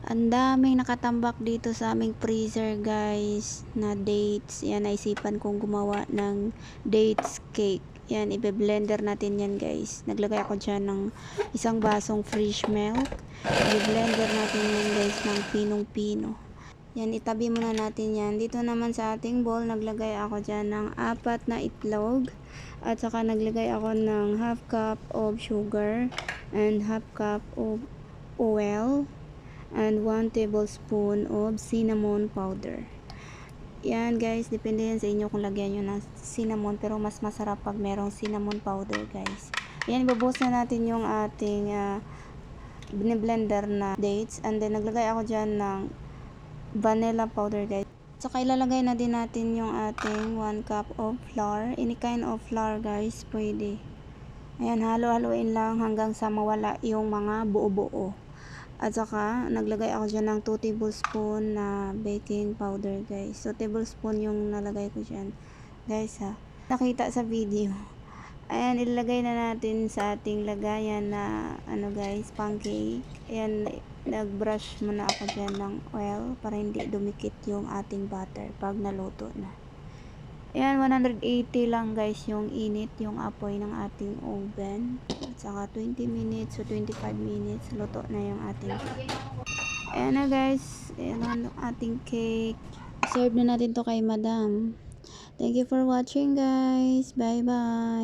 Ang daming nakatambak dito sa aming freezer guys na dates. Yan, naisipan kong gumawa ng dates cake. Yan, ibe-blender natin yan guys. Naglagay ako dyan ng isang basong fresh milk. Ibe-blender natin yan guys ng pinong-pino. Yan, itabi muna natin yan. Dito naman sa ating bowl, naglagay ako dyan ng 4 na itlog. At saka naglagay ako ng half cup of sugar and half cup of oil and 1 tablespoon of cinnamon powder. Yan guys, depende yan sa inyo kung lagyan nyo ng cinnamon, pero mas masarap pag merong cinnamon powder guys. Yan, ibabuhos na natin yung ating blender na dates, and then naglagay ako dyan ng vanilla powder guys. Saka ilalagay na din natin yung ating 1 cup of flour, any kind of flour guys, pwede. Ayan, halo-haloin lang hanggang sa mawala yung mga buo-buo. At saka, naglagay ako dyan ng 2 tablespoon na baking powder guys. 2 tablespoon yung nalagay ko dyan. Guys ha, nakita sa video. Ayan, ilalagay na natin sa ating lagayan na guys, pancake. Ayan, nag-brush muna ako dyan ng oil para hindi dumikit yung ating butter pag naluto na. Ayan, 180 lang guys yung init, yung apoy ng ating oven. At saka 20 minutes o 25 minutes, luto na yung ating cake. Ayan na guys, ayan ang ating cake. Serve na natin to kay madam. Thank you for watching guys. Bye bye.